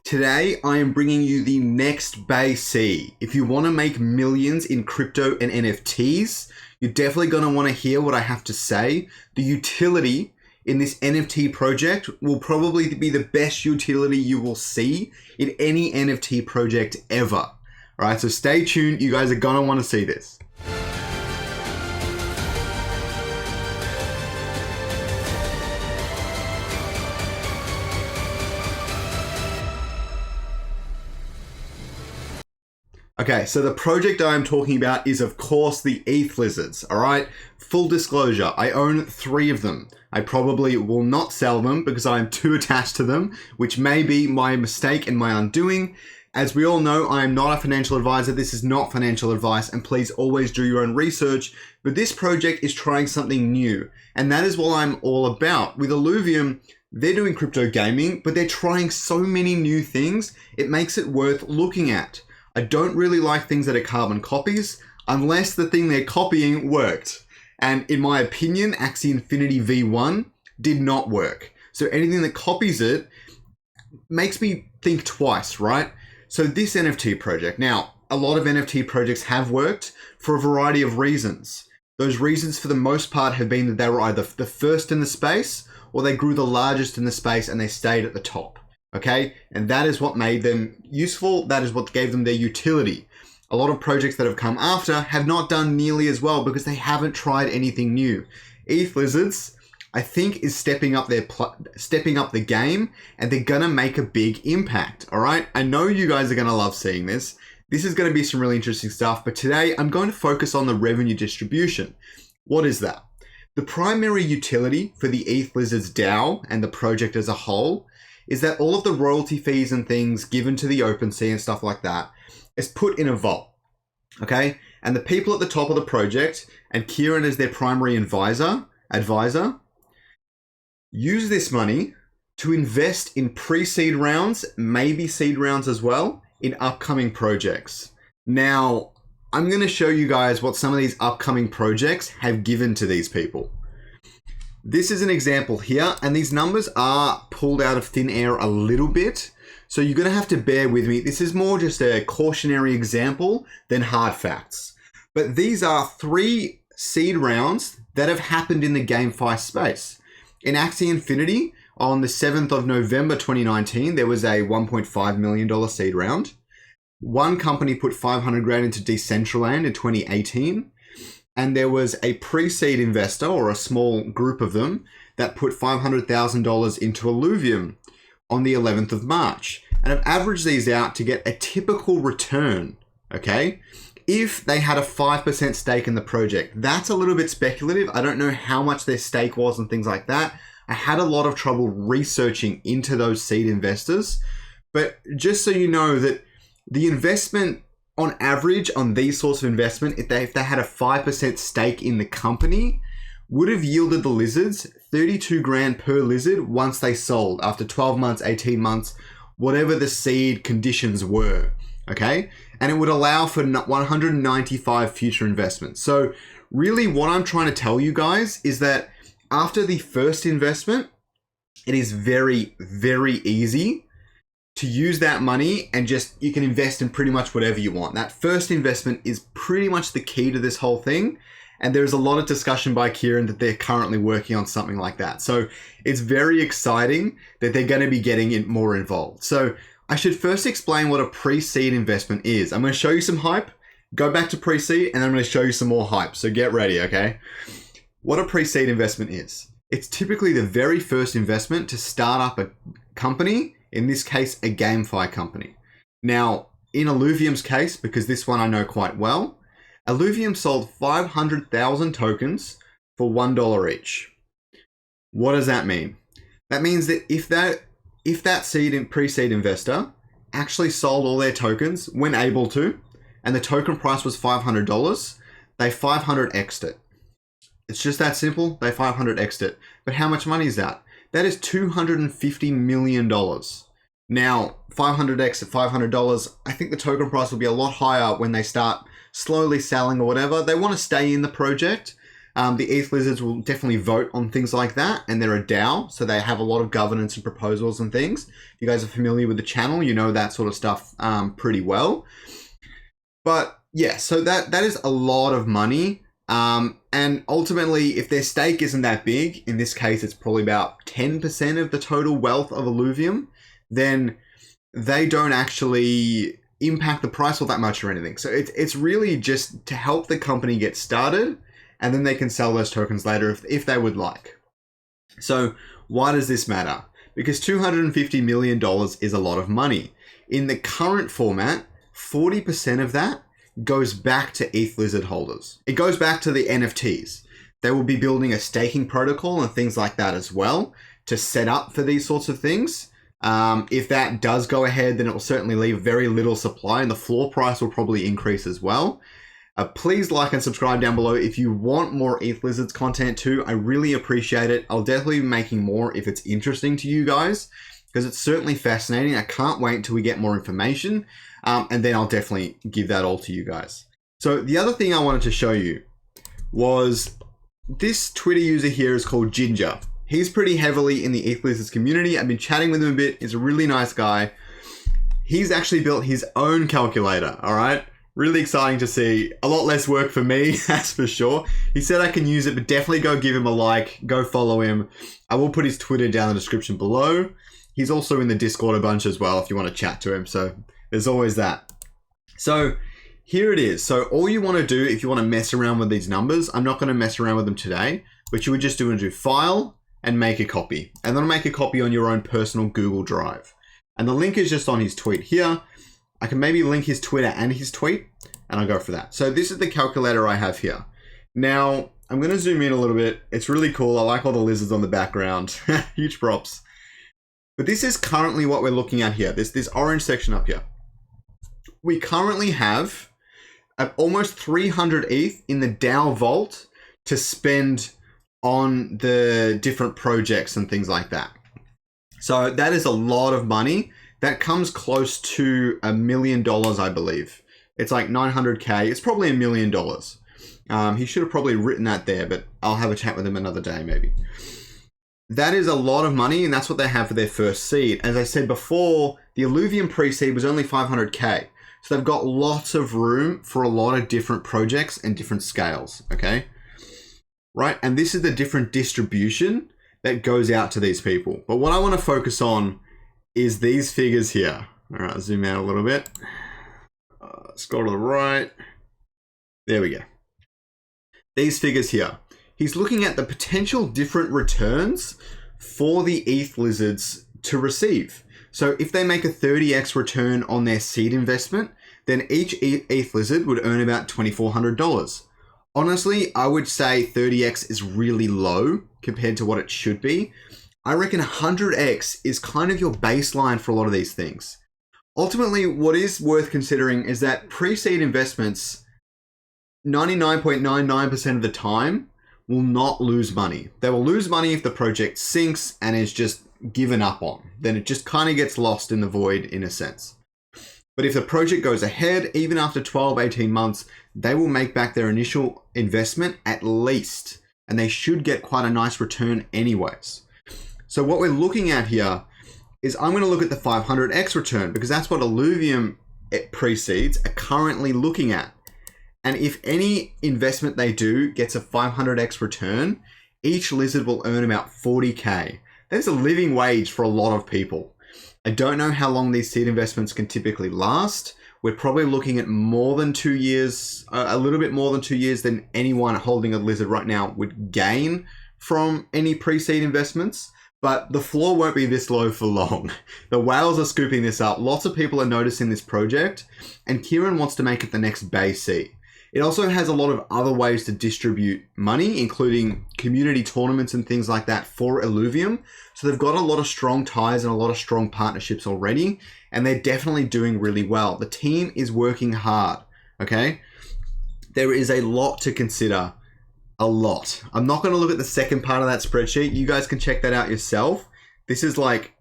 Today, I am bringing you the NEXT BAYC. If you want to make millions in crypto and NFTs, you're definitely going to want to hear what I have to say. The utility in this NFT project will probably be the best utility you will see in any NFT project ever. All right, so stay tuned. You guys are going to want to see this. Okay, so the project I am talking about is, of course, the EthLizards, all right? Full disclosure, I own 3 of them. I probably will not sell them because I am too attached to them, which may be my mistake and my undoing. As we all know, I am not a financial advisor. This is not financial advice, and please always do your own research. But this project is trying something new, and that is what I'm all about. With Illuvium, they're doing crypto gaming, but they're trying so many new things, it makes it worth looking at. I don't really like things that are carbon copies unless the thing they're copying worked. And in my opinion, Axie Infinity V1 did not work. So anything that copies it makes me think twice, right? So this NFT project, now a lot of NFT projects have worked for a variety of reasons. Those reasons for the most part have been that they were either the first in the space or they grew the largest in the space and they stayed at the top. Okay, and that is what made them useful. That is what gave them their utility. A lot of projects that have come after have not done nearly as well because they haven't tried anything new. EthLizards, I think, is stepping up the game, and they're gonna make a big impact. All right, I know you guys are gonna love seeing this. This is gonna be some really interesting stuff. But today, I'm going to focus on the revenue distribution. What is that? The primary utility for the EthLizards DAO and the project as a whole is that all of the royalty fees and things given to the OpenSea and stuff like that is put in a vault, okay? And the people at the top of the project, and Kieran is their primary advisor, use this money to invest in pre-seed rounds, maybe seed rounds as well, in upcoming projects. Now, I'm gonna show you guys what some of these upcoming projects have given to these people. This is an example here, and these numbers are pulled out of thin air a little bit, so you're going to have to bear with me. This is more just a cautionary example than hard facts. But these are 3 seed rounds that have happened in the GameFi space. In Axie Infinity, on the 7th of November 2019, there was a $1.5 million seed round. One company put 500 grand into Decentraland in 2018. And there was a pre-seed investor, or a small group of them, that put $500,000 into Illuvium on the 11th of March. And I've averaged these out to get a typical return, okay? If they had a 5% stake in the project. That's a little bit speculative. I don't know how much their stake was and things like that. I had a lot of trouble researching into those seed investors. But just so you know that the investment on average on these sorts of investment, if they had a 5% stake in the company, would have yielded the lizards 32 grand per lizard once they sold after 12 months, 18 months, whatever the seed conditions were, okay? And it would allow for 195 future investments. So really what I'm trying to tell you guys is that after the first investment, it is very, very easy to use that money and you can invest in pretty much whatever you want. That first investment is pretty much the key to this whole thing. And there's a lot of discussion by Kieran that they're currently working on something like that. So it's very exciting that they're going to be getting more involved. So I should first explain what a pre-seed investment is. I'm going to show you some hype, go back to pre-seed, and then I'm going to show you some more hype. So get ready, okay? What a pre-seed investment is. It's typically the very first investment to start up a company, in this case, a GameFi company. Now, in Illuvium's case, because this one I know quite well, Illuvium sold 500,000 tokens for $1 each. What does that mean? That means that if that pre-seed investor actually sold all their tokens when able to, and the token price was $500, they 500x'd it. It's just that simple. They 500x'd it. But how much money is that? That is $250 million. Now, 500x at $500, I think the token price will be a lot higher when they start slowly selling or whatever. They want to stay in the project, The EthLizards will definitely vote on things like that, and they're a DAO, so they have a lot of governance and proposals and things. If you guys are familiar with the channel, you know that sort of stuff pretty well. But yeah, so that is a lot of money. And ultimately, if their stake isn't that big, in this case, it's probably about 10% of the total wealth of Illuvium, then they don't actually impact the price all that much or anything. So it's really just to help the company get started, and then they can sell those tokens later if they would like. So why does this matter? Because $250 million is a lot of money. In the current format, 40% of that goes back to EthLizard holders. It goes back to the NFTs. They will be building a staking protocol and things like that as well to set up for these sorts of things. If that does go ahead, then it will certainly leave very little supply, and the floor price will probably increase as well. Please like and subscribe down below if you want more EthLizards content too. I really appreciate it. I'll definitely be making more if it's interesting to you guys, because it's certainly fascinating. I can't wait until we get more information, and then I'll definitely give that all to you guys. So the other thing I wanted to show you was this Twitter user here is called Ginger. He's pretty heavily in the EthLizards community. I've been chatting with him a bit. He's a really nice guy. He's actually built his own calculator, all right? Really exciting to see. A lot less work for me, that's for sure. He said I can use it, but definitely go give him a like. Go follow him. I will put his Twitter down in the description below. He's also in the Discord a bunch as well if you want to chat to him. So there's always that. So here it is. So all you want to do if you want to mess around with these numbers, I'm not going to mess around with them today, but you would just do file and make a copy. And then make a copy on your own personal Google Drive. And the link is just on his tweet here. I can maybe link his Twitter and his tweet, and I'll go for that. So this is the calculator I have here. Now, I'm going to zoom in a little bit. It's really cool. I like all the lizards on the background. Huge props. But this is currently what we're looking at here. This orange section up here. We currently have almost 300 ETH in the DAO vault to spend on the different projects and things like that. So that is a lot of money. That comes close to $1 million, I believe. It's like 900K. It's probably $1 million. He should have probably written that there, but I'll have a chat with him another day, maybe. That is a lot of money, and that's what they have for their first seed. As I said before, the Illuvium pre-seed was only 500K. So they've got lots of room for a lot of different projects and different scales, okay? Right, and this is the different distribution that goes out to these people. But what I want to focus on is these figures here. All right, zoom out a little bit. Scroll to the right. There we go. These figures here. He's looking at the potential different returns for the EthLizards to receive. So if they make a 30x return on their seed investment, then each EthLizard would earn about $2,400. Honestly, I would say 30x is really low compared to what it should be. I reckon 100x is kind of your baseline for a lot of these things. Ultimately, what is worth considering is that pre-seed investments, 99.99% of the time, will not lose money. They will lose money if the project sinks and is just given up on. Then it just kind of gets lost in the void in a sense. But if the project goes ahead, even after 12, 18 months, they will make back their initial investment at least. And they should get quite a nice return anyways. So what we're looking at here is I'm going to look at the 500x return because that's what Illuvium pre-seeds are currently looking at. And if any investment they do gets a 500x return, each lizard will earn about 40K. That's a living wage for a lot of people. I don't know how long these seed investments can typically last. We're probably looking at more than 2 years, a little bit more than 2 years than anyone holding a lizard right now would gain from any pre-seed investments. But the floor won't be this low for long. The whales are scooping this up. Lots of people are noticing this project, and Kieran wants to make it the next BAYC. It also has a lot of other ways to distribute money, including community tournaments and things like that for Illuvium. So they've got a lot of strong ties and a lot of strong partnerships already, and they're definitely doing really well. The team is working hard, okay? There is a lot to consider. A lot. I'm not going to look at the second part of that spreadsheet. You guys can check that out yourself. This is like,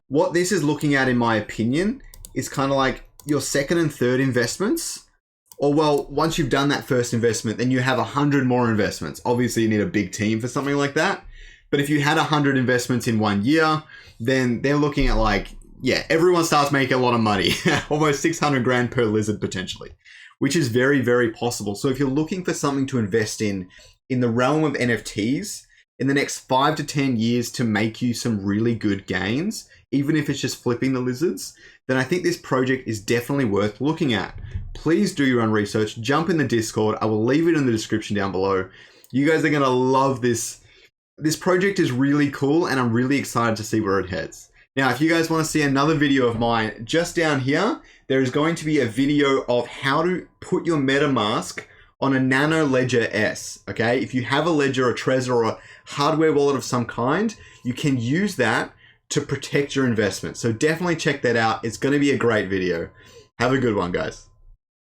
what this is looking at, in my opinion, is kind of like your second and third investments Or well, once you've done that first investment, then you have 100 more investments. Obviously, you need a big team for something like that. But if you had 100 investments in 1 year, then they're looking at like, yeah, everyone starts making a lot of money, almost 600 grand per lizard potentially, which is very, very possible. So if you're looking for something to invest in the realm of NFTs in the next 5 to 10 years to make you some really good gains, even if it's just flipping the lizards, then I think this project is definitely worth looking at. Please do your own research, jump in the Discord. I will leave it in the description down below. You guys are gonna love this. This project is really cool and I'm really excited to see where it heads. Now, if you guys want to see another video of mine, just down here, there is going to be a video of how to put your MetaMask on a Nano Ledger S, okay? If you have a Ledger, a Trezor, or a hardware wallet of some kind, you can use that to protect your investment. So definitely check that out. It's going to be a great video. Have a good one, guys.